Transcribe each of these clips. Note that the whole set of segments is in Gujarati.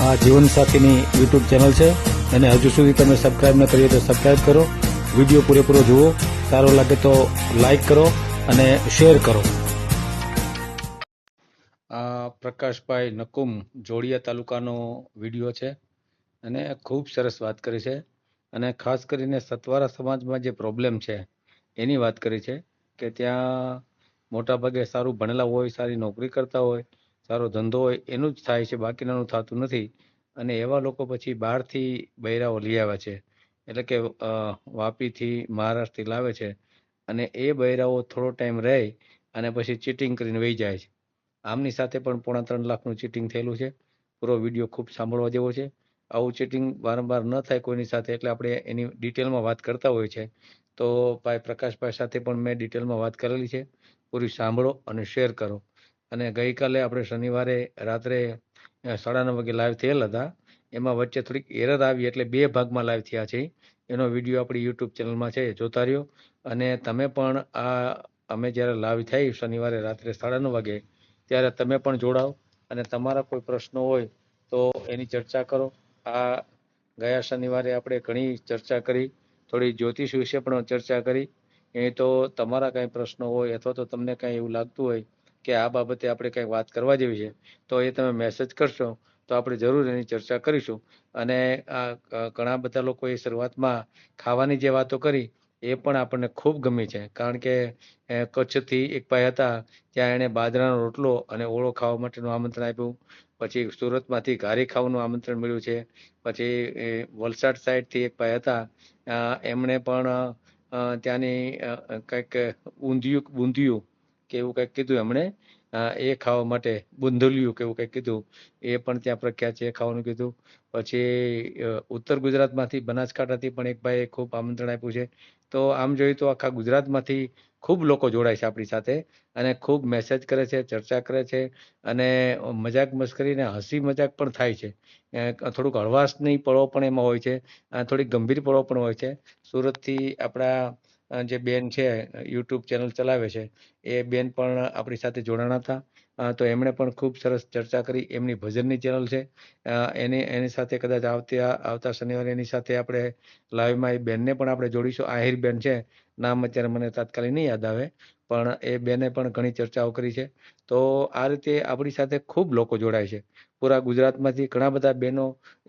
આ જીવનસાથીની યુટ્યુબ ચેનલ છે અને હજુ સુધી તમે સબસ્ક્રાઇબ ન કરી હોય તો સબસ્ક્રાઇબ કરો. વિડીયો પૂરેપૂરો જુઓ, સારો લાગે તો લાઈક કરો અને શેર કરો. આ પ્રકાશભાઈ નકુમ જોડિયા તાલુકાનો વિડીયો છે અને ખૂબ સરસ વાત કરી છે અને ખાસ કરીને સતવારા સમાજમાં જે પ્રોબ્લેમ છે એની વાત કરી છે કે ત્યાં મોટાભાગે સારું ભણેલા હોય, સારી નોકરી કરતા હોય, સારો ધંધો હોય એનું જ થાય છે, બાકીનાનું થતું નથી. અને એવા લોકો પછી બહારથી બૈરાઓ લઈ આવે છે, એટલે કે વાપીથી, મહારાષ્ટ્રથી લાવે છે અને એ બૈરાઓ થોડો ટાઈમ રહે અને પછી ચીટિંગ કરીને વહી જાય છે. આમની સાથે પણ 3.5 લાખનું ચીટિંગ થયેલું છે. પૂરો વિડીયો ખૂબ સાંભળવા જેવો છે. આવું ચીટિંગ વારંવાર ન થાય કોઈની સાથે, એટલે આપણે એની ડિટેલમાં વાત કરતા હોય છે. તો ભાઈ પ્રકાશભાઈ સાથે પણ મેં ડિટેલમાં વાત કરેલી છે. પૂરી સાંભળો અને શેર કરો. અને ગઈકાલે આપણે શનિવારે રાત્રે 9:30 વાગે લાઈવ થયેલ હતા. એમાં વચ્ચે થોડીક એરર આવી એટલે 2 ભાગમાં લાઈવ થયા છે. એનો વિડીયો આપણી યુટ્યુબ ચેનલમાં છે, જોતા રહ્યો. અને તમે પણ અમે જ્યારે લાઈવ થઈ શનિવારે રાત્રે 9:30 વાગે ત્યારે તમે પણ જોડાઓ અને તમારા કોઈ પ્રશ્નો હોય તો એની ચર્ચા કરો. આ ગયા શનિવારે આપણે ઘણી ચર્ચા કરી, થોડી જ્યોતિષ વિશે પણ ચર્ચા કરી. એ તો તમારા કાંઈ પ્રશ્નો હોય અથવા તો તમને કાંઈ એવું લાગતું હોય કે આ બાબતે આપણે કંઈક વાત કરવા જેવી છે તો એ તમે મેસેજ કરશો તો આપણે જરૂર એની ચર્ચા કરીશું. અને ઘણા બધા લોકોએ શરૂઆતમાં ખાવાની જે વાતો કરી એ પણ આપણને ખૂબ ગમી છે, કારણ કે કચ્છથી એક ભાઈ હતા, ત્યાં એણે બાજરાનો રોટલો અને ઓળો ખાવા માટેનું આમંત્રણ આપ્યું. પછી સુરતમાંથી ઘારી ખાવાનું આમંત્રણ મળ્યું છે. પછી વલસાડ સાઈડથી એક ભાઈ હતા, એમણે પણ ત્યાંની કંઈક બુંદિયું કે એવું કંઈક કીધું એમણે, એ ખાવા માટે બુંદલિયું કે એવું કંઈક કીધું, એ પણ ત્યાં પ્રખ્યાત છે, એ ખાવાનું કીધું. પછી ઉત્તર ગુજરાતમાંથી, બનાસકાંઠાથી પણ એક ભાઈએ ખૂબ આમંત્રણ આપ્યું છે. તો આમ જોઈએ તો આખા ગુજરાતમાંથી ખૂબ લોકો જોડાય છે આપણી સાથે અને ખૂબ મેસેજ કરે છે, ચર્ચા કરે છે અને મજાક મસ્કરીને હસી મજાક પણ થાય છે. થોડુંક હળવાશની પળો પણ એમાં હોય છે, થોડીક ગંભીર પળો પણ હોય છે. સુરતથી આપણા જે બેન છે, યુટ્યુબ ચેનલ ચલાવે છે, એ બેન પણ આપણી સાથે જોડાણા હતા. તો એમણે પણ ખૂબ સરસ ચર્ચા કરી. એમની ભજનની ચેનલ છે, એની સાથે કદાચ આવતા શનિવારે એની સાથે આપણે લાઈવમાં એ બેનને પણ આપણે જોડીશું. આહિર બેન છે, નામ અત્યારે મને તાત્કાલિક નહીં યાદ આવે, પણ એ બેને પણ ઘણી ચર્ચાઓ કરી છે. તો આ રીતે આપણી સાથે ખૂબ લોકો જોડાય છે પૂરા ગુજરાતમાંથી. ઘણા બધા બહેનો,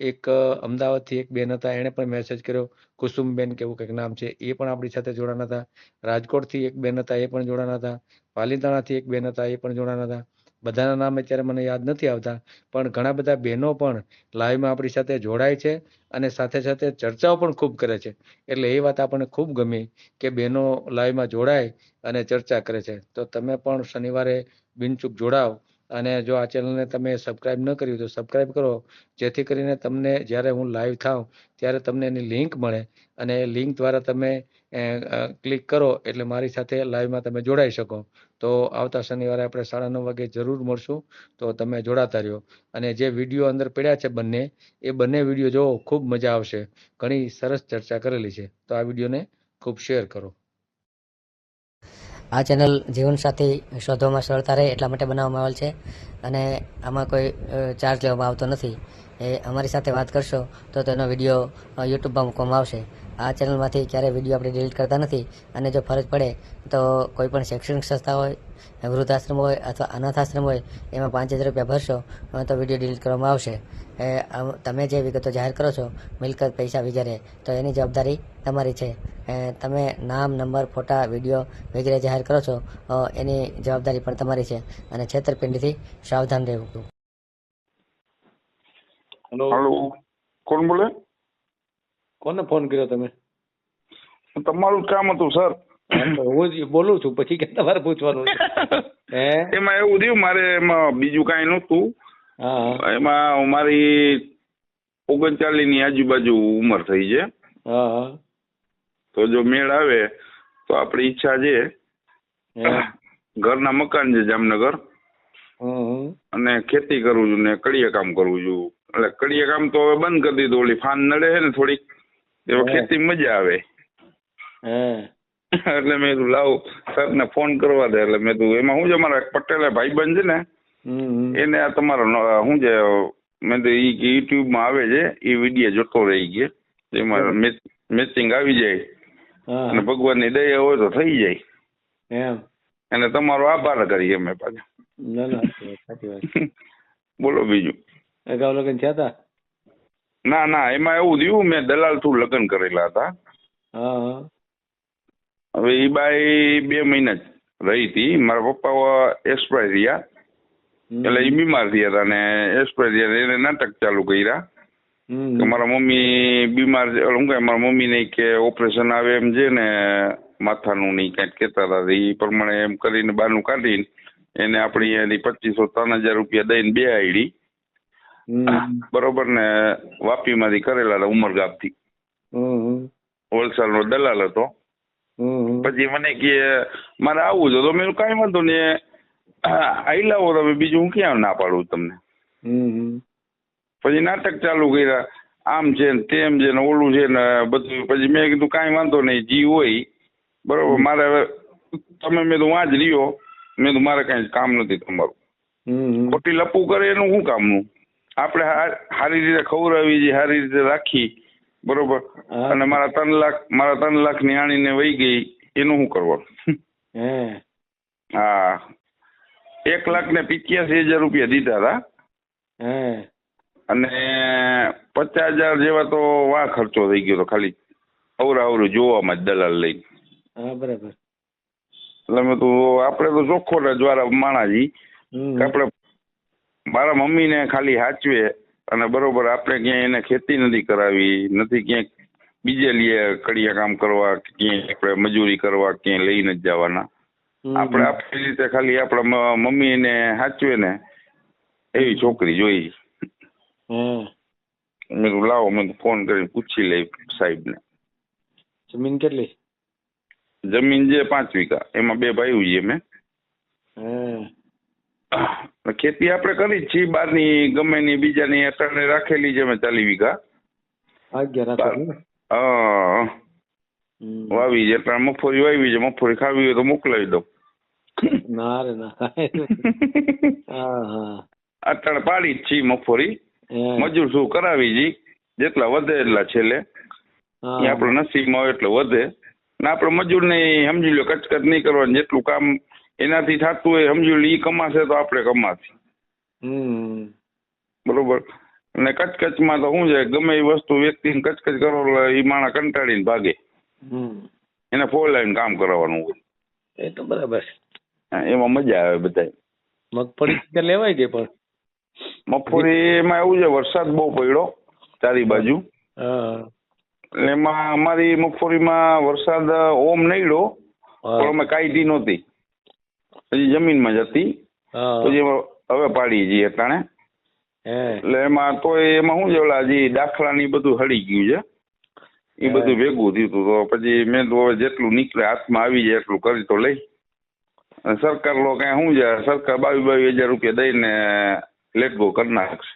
એક અમદાવાદથી એક બેન હતા, એણે પણ મેસેજ કર્યો, કુસુમબેન કે એવું કંઈક નામ છે, એ પણ આપણી સાથે જોડાના હતા. રાજકોટથી એક બેન હતા, એ પણ જોડાના હતા. પાલીતાણાથી એક બેન હતા, એ પણ જોડાના હતા. બધાના નામ અત્યારે મને યાદ નથી આવતા, પણ ઘણા બધા બહેનો પણ લાઈવમાં આપણી સાથે જોડાય છે અને સાથે સાથે ચર્ચાઓ પણ ખૂબ કરે છે. એટલે એ વાત આપણને ખૂબ ગમી કે બહેનો લાઈવમાં જોડાય અને ચર્ચા કરે છે. તો તમે પણ શનિવારે બિનચૂક જોડાવ અને જો આ ચેનલને તમે સબસ્ક્રાઇબ ન કર્યું તો સબસ્ક્રાઇબ કરો, જેથી કરીને તમને જ્યારે હું લાઈવ થાઉં ત્યારે તમને એની લિંક મળે અને એ લિંક દ્વારા તમે ક્લિક કરો એટલે મારી સાથે લાઈવમાં તમે જોડાઈ શકો. તો આવતા શનિવારે આપણે 9:30 વાગે જરૂર મળશું, તો તમે જોડાતા રહ્યો. અને જે વિડીયો અંદર પડ્યા છે બંને, એ બંને વિડીયો જોવો, ખૂબ મજા આવશે. ઘણી સરસ ચર્ચા કરેલી છે. તો આ વિડીયોને ખૂબ શેર કરો. આ ચેનલ જીવનસાથી શોધવામાં સરળતા રહે એટલા માટે બનાવવામાં આવેલ છે અને આમાં કોઈ ચાર્જ લેવામાં આવતો નથી. એ અમારી સાથે વાત કરશો તો તેનો વિડીયો યુટ્યુબમાં મૂકવામાં આવશે. આ ચેનલમાંથી ક્યારેય વિડીયો આપણે ડિલીટ કરતા નથી અને જો ફરજ પડે તો કોઈ પણ શૈક્ષણિક સંસ્થા હોય, વૃદ્ધાશ્રમ હોય અથવા અનાથ આશ્રમ હોય, એમાં 5,000 રૂપિયા ભરશો તો વિડીયો ડિલીટ કરવામાં આવશે. તમે જે વિગતો જાહેર કરો છો, મિલકત, પૈસા વગેરે, તો એની જવાબદારી તમારી છે. તમે નામ, નંબર, ફોટા, વિડીયો વગેરે જાહેર કરો છો, એની જવાબદારી પણ તમારી છે અને છેતરપિંડીથી સાવધાન રહેવું. હેલો, કોણ બોલે? કોને ફોન કર્યો તમે? તમારું કામ હતું સર. હું જ બોલું છું, પછી કે તમારે પૂછવાનું છે? એમાં એવું થયું, મારે એમાં બીજું કાંઈ નહોતું. હા, એમાં મારી 39 ની આજુબાજુ ઉંમર થઈ છે. હા, તો જો મેળ આવે તો આપણી ઈચ્છા છે, ઘરના મકાન છે જામનગર, અને ખેતી કરવું છું ને કડિયા કામ કરવું છું. એટલે કડિયા કામ તો હવે બંધ કરી દીધું, ઓલી ફાન નડે છે ને થોડીક, એમાં ખેતી મજા આવે. એટલે મેં કીધું લાવ સરને ફોન કરવા દે. એટલે મેં કીધું એમાં શું છે, મારા પટેલ ભાઈબંધ છે ને, એને આ તમારો શું છે મેં તો યુટ્યુબ માં આવે છે એ વિડીયો જોતો રહી ગયો, એમાં મેચિંગ આવી જાય અને ભગવાનની દયા હોય તો થઈ જાય એમ. અને તમારો આભાર કરીએ અમે પાછા. ના ના સાચી વાત. બોલો બીજું. અગાઉ લગ્ન થયા હતા? ના ના, એમાં એવું થયું મેં દલાલ થ્રુ લગ્ન કરેલા હતા. હા. હવે એ બાઈ 2 મહિના જ રહી હતી. મારા પપ્પા એક્સપાયર થયા એટલે એ બીમાર થયા હતા ને એક્સપાયર થયા. એને નાટક ચાલુ કર્યા કે મારા મમ્મી બીમાર છે. શું કહે, મારા મમ્મીને કે ઓપરેશન આવે એમ છે ને માથાનું નહીં કંઈક કહેતા હતા. એ પ્રમાણે એમ કરીને બાનું કાઢીને એને આપણી એની 2500-3000 રૂપિયા દઈને બે આઈડી બરોબર ને વાપીમાંથી કરેલા હતા, ઉમરગામથી. વલસાડનો દલાલ હતો. પછી મને કે મારે આવવું છે તો મેં કાંઈ વાંધો ને આઈ લાવો તમે, બીજું હું ક્યાં ના પાડું તમને. પછી નાટક ચાલુ કર્યા, આમ છે ને તેમ છે ને ઓલું છે ને બધું. પછી મેં કીધું કાંઈ વાંધો નહીં, જી હોય બરોબર. મારે હવે તમે મેં તો વાં જ રહ્યો. મેં તો મારે કાંઈ કામ નથી તમારું. ખોટી લપુ કરે એનું શું કામનું? આપણે સારી રીતે ખવડાવી છે, સારી રીતે રાખી બરોબર. અને મારા 3 લાખ ની આણીને વહી ગઈ, એનું શું કરવાનું? હા, 1,85,000 રૂપિયા દીધા હતા અને 50,000 જેવા તો વાહ ખર્ચો થઈ ગયો હતો ખાલી અવરું જોવામાં જ દલાલ લઈને. બરાબર. એટલે મેં તો આપણે તો ચોખ્ખો દ્વારા માણાજી આપણે મારા મમ્મીને ખાલી સાચવે અને બરોબર. આપણે ક્યાંય એને ખેતી નથી કરાવી, નથી ક્યાંક બીજે લીએ કડિયા કામ કરવા, ક્યાંય આપણે મજૂરી કરવા ક્યાંય લઈ નથી જવાના. આપણે આપણી રીતે ખાલી આપણા મમ્મીને સાચવે ને એવી છોકરી જોઈ. મેં લાવો, મેં ફોન કરીને પૂછી લઈ સાહેબને. જમીન કેટલી? જમીન છે 5 વીઘા, એમાં 2 ભાઈઓ છે મેં. ખેતી આપણે કરી જ છીએ, બહારની ગમે ની બીજાની અટણે રાખેલી છે મેં 40 વીઘા. વાવી છે એટલે મગફળી વાવી છે. મગફળી ખાવી હોય તો મોકલાવી દઉં. ના રે ના. અટણ પાડી જ છીએ મગફળી. મજૂર શું કરાવી જી, જેટલા વધે એટલા છેલ્લે આપણે નસીબમાં હોય એટલે વધે ને. આપણે મજૂર ને સમજી લો કચકચ નહીં કરવાની, જેટલું કામ એનાથી થતું હોય સમજી લો એ કમાશે તો આપણે કમાશે બરોબર. અને કચકચમાં તો શું છે, ગમે એ વસ્તુ વ્યક્તિને કચકચ કરો એ માણસ કંટાળીને ભાગે. એને ફોલાઈને કામ કરાવવાનું હોય. એ તો બરાબર. એમાં મજા આવે બધા. મગફળી લેવાય ગઈ પણ મગફળી એમાં એવું છે, વરસાદ બહુ પડ્યો ચારી બાજુ. એમાં અમારી મગફળીમાં વરસાદ ઓમ નડ્યો પણ અમે કાઢી નહોતી, હજી જમીનમાં જ હતી. પછી હવે પાડી જઈએ અટાણે. એટલે એમાં તો એમાં શું છે, ઓલા હજી દાખલા ની બધું હળી ગયું છે, એ બધું ભેગું થયું હતું. તો પછી મેં તો હવે જેટલું નીકળે હાથમાં આવી જાય એટલું કરી તો લઈ. અને સરકાર લોકો કઈ શું છે, સરકાર 22,000 રૂપિયા દઈને લેટ ગો કરી નાખશે.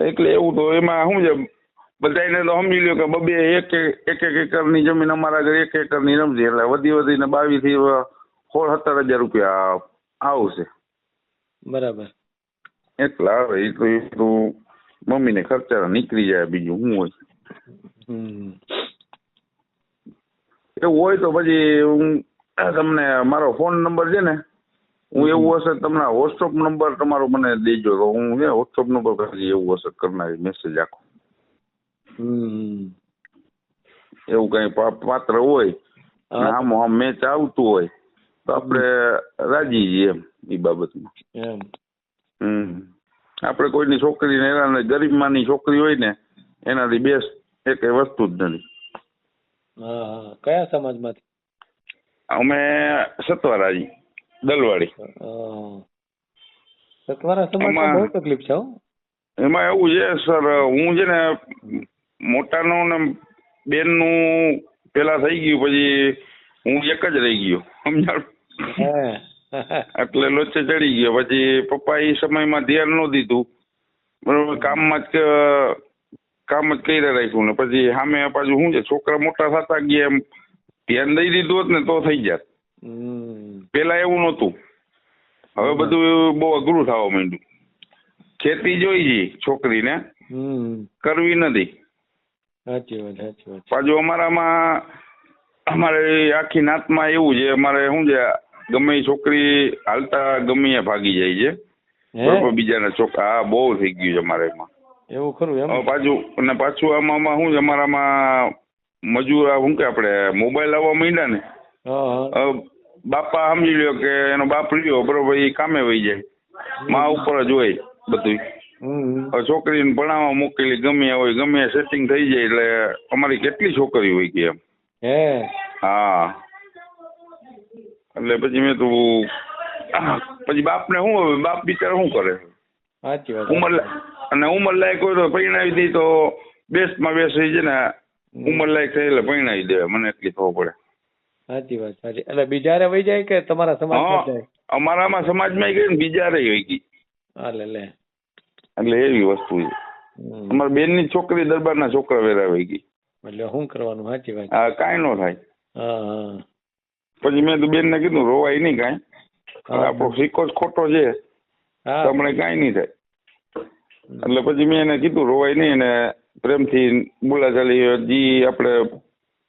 એટલે એવું તો એમાં શું છે, બધાને તો સમજી લ્યો કે એક એકરની જમીન અમારા ઘરે 1 એકરની રમશે એટલે વધીને 22 થી 16-17 હજાર રૂપિયા આવશે. બરાબર. એટલા આવે એ તો મમ્મીને ખર્ચા નીકળી જાય, બીજું શું હોય. એવું હોય તો પછી હું તમને મારો ફોન નંબર છે ને, હું એવું હશે તમને વોટ્સઅપ નંબર તમારો મને દેજો તો હું વોટ્સઅપ નંબર કરી એવું હશે કરનાર મેસેજ આખો. એવું કઈ પાત્ર હોય આમ મેચ આવતું હોય તો આપણે રાજી છીએ એમ એ બાબતમાં. આપણે કોઈની છોકરીને હેરાન, ગરીબ માની છોકરી હોય ને એનાથી બેસ્ટ એક વસ્તુ જ નથી. કયા સમાજમાંથી? અમે સતવારાજી દલવાડી. સતવારા સમાજમાં બહુ તકલીફ છે. એમાં એવું છે સર, હું છે ને મોટાનું ને બેનનું પેલા થઈ ગયું, પછી હું એક જ રહી ગયો સમજાણ. એટલે લોચે ચડી ગયો. પછી પપ્પા એ સમયમાં ધ્યાન ન દીધું બરોબર, કામ જ કર્યા રાખ્યું ને પછી સામે પાછું શું છે, છોકરા મોટા થતા ગયા એમ ધ્યાન દઈ દીધું હોત ને તો થઈ જાત. પેલા એવું નહોતું, હવે બધું બહુ અઘરું થવા માંડ્યું. ખેતી જોઈ છે છોકરીને, કરવી નથી. સાચી વાત. પાછું અમારે આખી નાતમાં એવું છે, અમારે શું છે, ગમે એ છોકરી હાલતા ગમે એ ભાગી જાય છે બરોબર, બીજાના છોકરા. હા, બહુ થઈ ગયું છે અમારે એમાં. એવું ખરું એમ? પાછું આમાં શું છે, અમારામાં મજૂર શું કે આપણે મોબાઈલ આવવા માંડ્યા ને, બાપા સમજી લ્યો કે એનો બાપ લ્યો બરોબર, એ કામે વહી જાય, મા ઉપર જ હોય બધું. છોકરીને ભણાવવા મોકલી ગમે હોય, ગમે સેટિંગ થઈ જાય. એટલે અમારી કેટલી છોકરી હોય ગઈ એમ. હા, એટલે પછી મેં તો પછી બાપને શું હવે, બાપ બિચારો શું કરે? સાચી વાત. ઉંમર લાયક હોય તો પરણાવી દઈ તો બેસ્ટમાં બેસ્ટ છે ને, ઉંમર લાયક થઈ એટલે પરણાવી દે, મને એટલી ખબર પડે. સાચી વાત. એટલે બીજારે વહી જાય કે તમારા સમાજમાં જાય? અમારામાં સમાજમાં ગઈ ને બીજારે વહી ગઈ. એટલે એવી વસ્તુ છે. અમારા બેન ની છોકરી દરબારના છોકરા વેરા વહી ગઈ. એટલે શું કરવાનું? સાચી વાત. હા, કાંઈ ન થાય. પછી મેં તો બેન ને કીધું રોવાય નહીં કાંઈ, આપણો સિક્કો જ ખોટો છે, તમને કાંઈ નહીં થાય. એટલે પછી મેં એને કીધું રોવાય નહીં, ને પ્રેમથી બોલાચાલી જી આપણે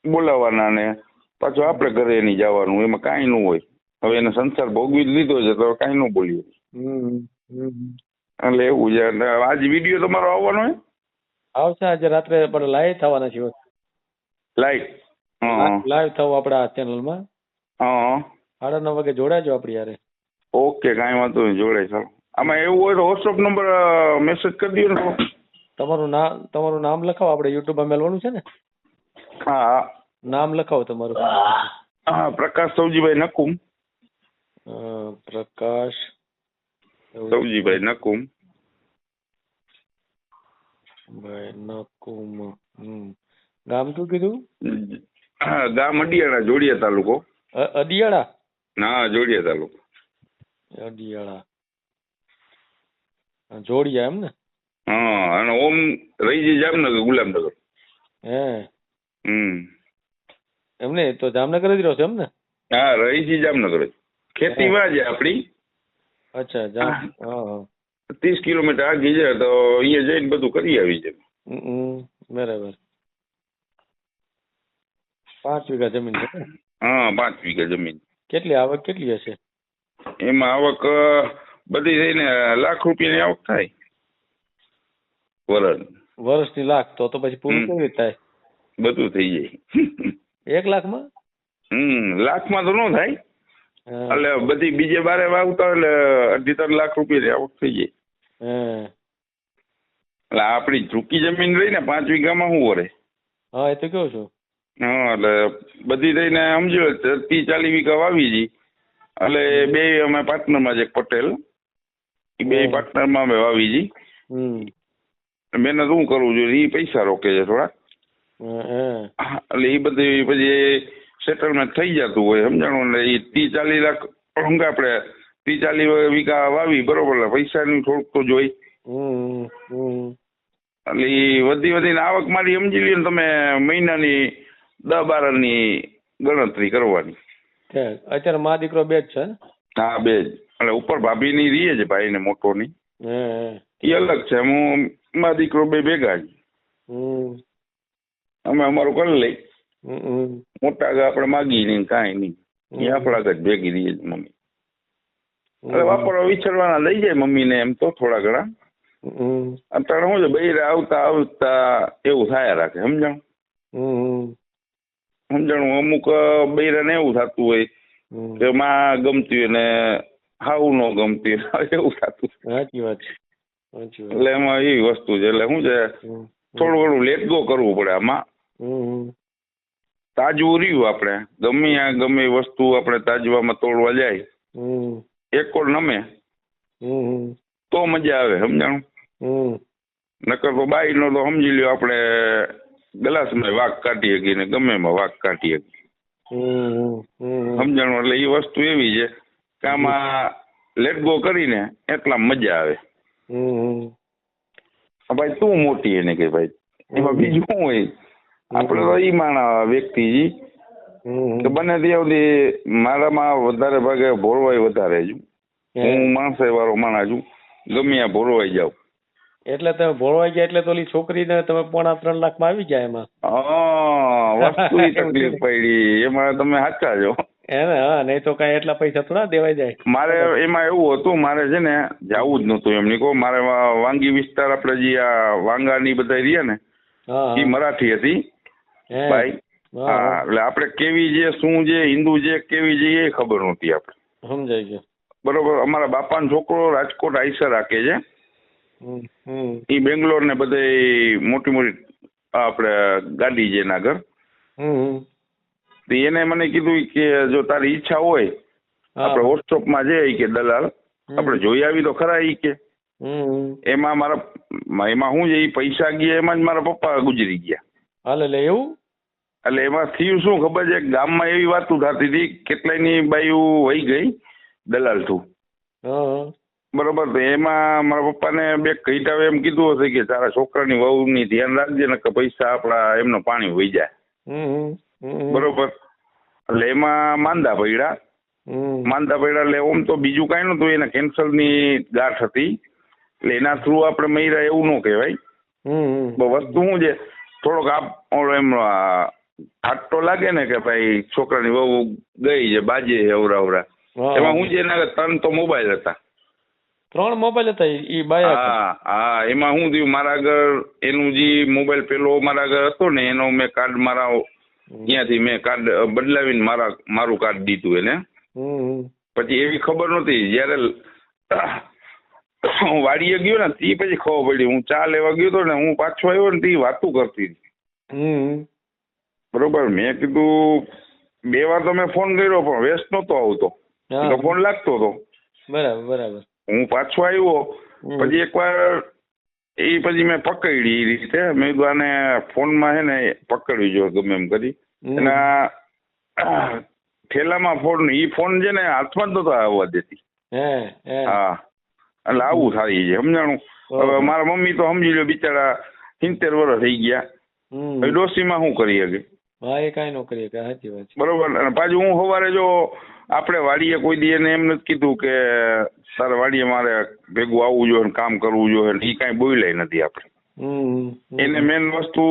બોલાવાના, ને પાછું આપણે ઘરે નહીં જવાનું, એમાં કાંઈ ન હોય. હવે એને સંસાર ભોગવી લીધો છે તો કાંઈ ન બોલીએ. એટલે એવું છે. આજે વિડીયો તમારો આવવાનો હોય? આવશે આજે રાત્રે, પણ લાઈવ થવાના છે. લાઈવ થવું આપડા ચેનલમાં. 9:30 વાગે જોડાજો આપડી યારે. ઓકે, કાંઈ વાંધો નહીં, જોડાય. ચાલો. આમાં એવું હોય તો વોટ્સઅપ નંબર મેસેજ કરી દો ને. તમારું નામ લખાવો, આપણે યુટ્યુબમાં મેળવાનું છે ને. હા, નામ લખાવો તમારું. હા, પ્રકાશ સૌજીભાઈ નકુમ. પ્રકાશ સૌજીભાઈ નકુમ. ગામ શું કીધું? ગામ અડિયાળા, જોડિયા તાલુકો. અડિયાળા? હા, જોડિયા તાલુકો. અડિયાળા, જોડિયા એમ ને? હા, અને ઓમ રહી જામનગર, ગુલામનગર. એમને તો જામનગર જ રહ્યો છે એમ ને? હા, રહી જામનગર. ખેતી માં છે આપડી. અચ્છા. 30 કિલોમીટર આગી છે તો અહીંયા જઈને બધું કરી આવી છે. બરાબર. 5 વીઘા જમીન છે? હા, 5 વીઘા જમીન. કેટલી આવક કેટલી હશે એમાં? આવક બધી થઈને ₹1,00,000 ની આવક થાય વર્ષની. લાખ તો પછી પૂરું કેવી રીતે થાય? બધું થઈ જાય. 1 લાખમાં? લાખમાં તો ન થાય, એટલે બધી બીજે બારે વાવતા એટલે ₹2-3 લાખ ની આવક થઈ જાય. એટલે આપડી ઝૂકી જમીન રહી ને 5 વીઘામાં શું વરે? હા, એ તો કેવું છું. હા, એટલે બધી થઈને સમજો 30-40 વીઘા વાવી જી. એટલે બે અમે પાર્ટનરમાં છે, પટેલ, એ બે પાર્ટનરમાં અમે વાવી જી. મહેનત શું કરવું જોઈએ, એ પૈસા રોકે છે થોડા. એટલે એ બધી પછી સેટલમેન્ટ થઈ જતું હોય, સમજાણું. એટલે એ 30-40 લાખ આપણે 30-40 વીઘા વાવી બરોબર, પૈસાની થોડુંક તો જોઈ. એટલે એ વધીને આવક મારી સમજી લ્યો ને તમે, મહિનાની 10-12 ની ગણતરી કરવાની. અત્યારે મા દીકરો બે જ છે? હા, બે જ. એટલે ઉપર ભાભી ની રીએ છે, ભાઈ ને મોટો ની, એ અલગ છે. હું મા દીકરો બે ભેગા જ. અમે અમારું કરી લઈ. મોટા આપણે માગી નહીં, કાંઈ નહીં, એ આપણા જ ભેગી રહીએ છે મમ્મી. એટલે વાપરવા વિચારવાના લઈ જાય મમ્મી ને એમ તો થોડા ઘણા. અત્યારે શું છે, બૈરા આવતા એવું થાય રાખે, સમજાણું. અમુક બૈરા ને એવું થતું હોય કે માં ગમતી હોય ને હાવું ન ગમતી હોય, એવું થતું. સાચી વાત. એટલે એમાં એવી વસ્તુ છે. એટલે શું છે, થોડું ઘણું લેટ ગો કરવું પડે આમાં. તાજવું રહ્યું આપણે, ગમે વસ્તુ આપણે તાજવામાં તોડવા જાય, એક કોર નમે તો મજા આવે, સમજાણું. નકર તો બાઈ નો તો સમજી લ્યો આપણે ગ્લાસમાં વાઘ કાઢી શકીએ ને ગમે એમાં વાઘ કાઢી શકીએ, સમજાણું. એટલે એ વસ્તુ એવી છે કે આમાં લેટ ગો કરીને એટલા મજા આવે. ભાઈ તું મોટી એને કે ભાઈ એમાં બીજું શું હોય, આપણે તો ઈ માણા વ્યક્તિ કે બને ત્યાં સુધી મારામાં વધારે ભાગે ભોળવાઈ વધારે છું. હું માણસાઈ વાળો માણસ છું, ગમે ત્યાં ભોળવાઈ જાઉં. એટલે તમે ભોળવાઈ ગયા એટલે તો ઓલી છોકરીને તમે 3.5 લાખ માં આવી ગયા એમાં. વસ્તુ તકલીફ પડી એમાં તમે સાચા છો. એને હા, નહીં તો કઈ એટલા પૈસા થોડા દેવાઈ જાય. મારે એમાં એવું હતું, મારે છે ને જવું જ નતું એમ નીકો. મારે વાંગી વિસ્તાર આપણે જે આ વાંગાની બધા રહ્યા ને એ મરાઠી હતી ભાઈ. હા, એટલે આપણે કેવી છે શું છે હિન્દુ છે કેવી છે એ ખબર નહોતી આપણે. સમજાઈ ગયું. બરોબર. અમારા બાપાનો છોકરો રાજકોટ આઈસર રાખે છે. એ બેંગ્લોર ને બધે મોટી મોટી આપણે ગાડી છે એના ઘર. એને મને કીધું કે જો તારી ઈચ્છા હોય આપણે વોટ્સઅપમાં જઈએ કે દલાલ આપણે જોઈ આવી તો ખરા ઈ કે. એમાં શું છે ઈ પૈસા ગયા એમાં જ મારા પપ્પા ગુજરી ગયા. હાલે એવું. એટલે એમાં થયું શું ખબર છે, ગામમાં એવી વાતો થતી હતી કેટલાયની બાયું વહી ગઈ દલાલ થું. બરોબર. તો એમાં મારા પપ્પાને બે કહીટાવે એમ કીધું હશે કે તારા છોકરાની વહુની ધ્યાન રાખજે ને કે પૈસા આપણા એમનો પાણી વહી જાય. બરોબર. એટલે એમાં માંદા પડ્યા એટલે ઓમ તો બીજું કઈ નતું, એને કેન્સરની ગાંઠ હતી એટલે એના થ્રુ આપણે મર્યા એવું ન કહેવાય. વસ્તુ શું છે થોડોક એમ આટો લાગે ને કે ભાઈ છોકરાની વહુ ગઈ છે બાજે અવરા. એમાં શું છે એના 3 તો મોબાઈલ હતા. 3 મોબાઈલ હતા ઈ બાયા. હા, એમાં શું થયું મારા આગળ એનું જે મોબાઈલ પેલો મારા આગળ હતો ને એનો મેં કાર્ડ મારા ત્યાંથી મેં કાર્ડ બદલાવીને મારું કાર્ડ દીધું એને. પછી એવી ખબર નહોતી. જયારે હું વાડીએ ગયો ને તે પછી ખબર પડી. હું ચા લેવા ગયો હતો ને હું પાછો આવ્યો ને તે વાતું કરતી હતી. બરોબર. મેં કીધું 2 વાર તો મેં ફોન કર્યો પણ વ્યસ્ત નહોતો આવતો, ફોન લાગતો હતો. બરાબર. હું પાછો આવ્યો પછી એકવાર એ પછી મેં પકડી એ રીતે મેં કીધું આને ફોનમાં છે ને પકડવી જો ગમે એમ કરી. એના ઠેલામાં ફોન એ ફોન છે ને હાથમાં જ નતો આવવા દેતી. હા, એટલે આવું થાય છે સમજાણું. હવે મારા મમ્મી તો સમજી લો બિચારા 70 વર્ષ થઈ ગયા. ડોસીમાં શું કરી શકે? કઈ નો કરી શકે. સાચી વાત. બરોબર. અને પાછું હું સવારે જો આપણે વાડીએ કોઈ દી એને એમ નથી કીધું કે તારે વાડીએ મારે ભેગું આવવું જોઈએ કામ કરવું જોઈએ, એ કઈ બોલ્યા નથી આપણે. એને મેન વસ્તુ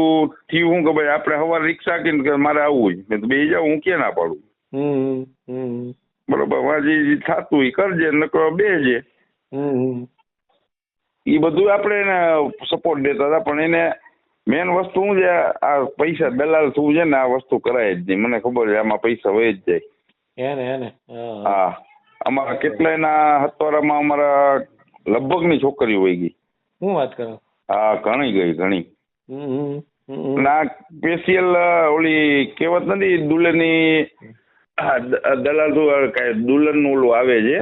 થી શું કે ભાઈ આપણે સવારે રિક્ષા કીને કે મારે આવવું જ બે જાવ હું ક્યાં ના પાડું. બરોબર. જે થતું એ કરજે નકર બેજે. એ બધું આપણે એને સપોર્ટ દેતા હતા. પણ એને મેન વસ્તુ શું છે આ પૈસા દલાલ થવું છે ને આ વસ્તુ કરાય જ નહીં. મને ખબર છે આમાં પૈસા વહી જ જાય. હા, અમારા કેટલાયના હતવારામાં અમારા લગભગ ની છોકરી વહી ગઈ. શું વાત કરો? હા, ઘણી ગઈ ઘણી. ના સ્પેશિયલ ઓલી કહેવત નથી દુલ્હનની દલાલ થું દુલ્હન નું ઓલું આવે છે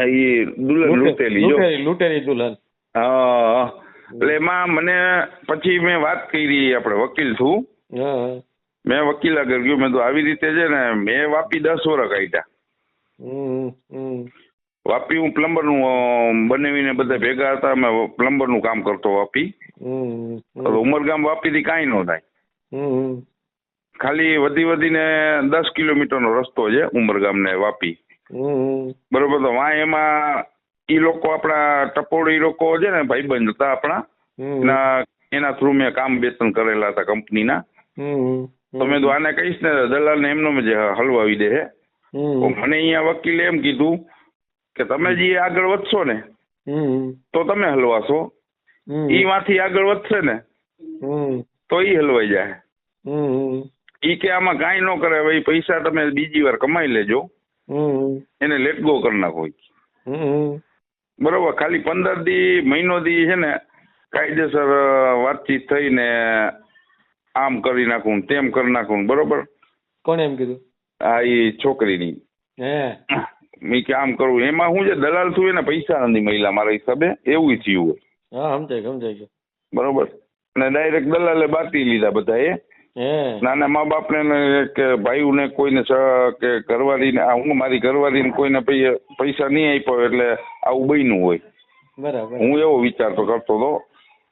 એ દુલ્હન લૂંટેલી દુલ્હન. હા, એટલે એમાં મને પછી મેં વાત કરી આપણે વકીલ છું. મેં વકીલ આગળ ગયો. મેં તો આવી રીતે છે ને મેં વાપી 10 વર્ષ કાઢ્યા. વાપી હું પ્લમ્બર નું બનાવીને બધા ભેગા હતા. મેં પ્લમ્બર નું કામ કરતો વાપી. ઉમરગામ વાપી થી કાંઈ ન થાય. ખાલી વધીને 10 કિલોમીટરનો રસ્તો છે ઉમરગામ ને વાપી. બરોબર. તો એમાં ઈ લોકો આપણા ટપોડી લોકો છે ને ભાઈબંધ હતા આપણા, એના થ્રુ મેં કામ 2-3 કરેલા હતા કંપનીના. તો મેં તો આને કહીશ ને દલાલ ને એમનો જ હલવાવી દે છે. મને અહીંયા વકીલે એમ કીધું કે તમે જે આગળ વધશો ને તો તમે હલવાશો, ઈ માંથી આગળ વધશે ને તો ઈ હલવાઈ જાય. ઈ કે આમાં કાંઈ ન કરે. ભાઈ પૈસા તમે બીજી વાર કમાઈ લેજો, એને લેટ ગો કરી નાખો. બરોબર. ખાલી 15 દી મહિનો દી છે ને કાયદેસર વાતચીત થઈને આમ કરી નાખું તેમ કરી નાખું. બરોબર. કોને એમ કીધું? હા, એ છોકરીની. મેં કે આમ કરવું. એમાં શું છે દલાલ થયું એને પૈસા નથી મળ્યા મારા હિસાબે એવું થયું હોય. હા, સમજાય ગયું. બરોબર. અને ડાયરેક્ટ દલાલે બાકી લીધા બધા નાના મા બાપ ને કે ભાઈ ને કોઈને કે ઘરવાળી ને હું મારી ઘરવાળી ને કોઈને પૈસા નહીં આપ્યો એટલે આવું બન્યું હોય. બરાબર. હું એવો વિચાર તો કરતો હતો.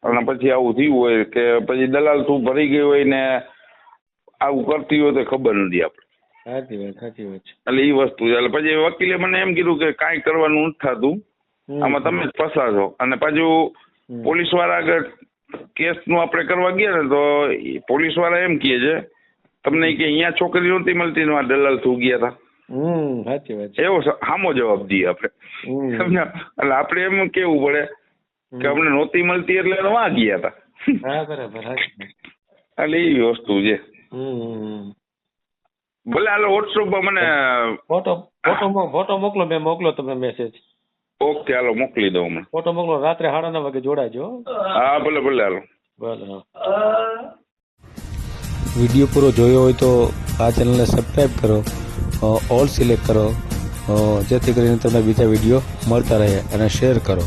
અને પછી આવું થયું હોય કે પછી દલાલ તું ભરી ગઈ હોય ને આવું કરતી હોય તો ખબર નથી આપણે. સાચી વાત છે. એટલે એ વસ્તુ છે. એટલે પછી વકીલે મને એમ કીધું કે કાંઈ કરવાનું નથી થતું, આમાં તમે જ ફસાશો. અને પાછું પોલીસ વાળા આગળ કેસ નું આપણે કરવા ગયા ને તો પોલીસ વાળા એમ કહે છે તમને કે અહીંયા છોકરી નહોતી મળતી ને આ દલાલ થૂ ગયા હતા. સાચી વાત છે. એવો સામો જવાબ દઈએ આપણે. સમજ્યા? એટલે આપણે એમ કેવું પડે કે અમને નહોતી મળતી એટલે વાં ગયા હતા. હા બરાબર. એટલે એવી વસ્તુ છે. ભલે હાલો વોટ્સઅપમાં મને ફોટો મોકલો. મેં મોકલો તમને મેસેજ. ઓકે હાલો મોકલી દઉં હમણાં. ફોટો મોકલો. રાત્રે 9:30 વાગે જોડાજો. હા ભલે ભલે હાલો. ભલે. વિડીયો પૂરો જોયો હોય તો આ ચેનલને સબસ્ક્રાઈબ કરો, ઓલ સિલેક્ટ કરો, જેથી કરીને તમને બીજા વિડીયો મળતા રહે, અને શેર કરો.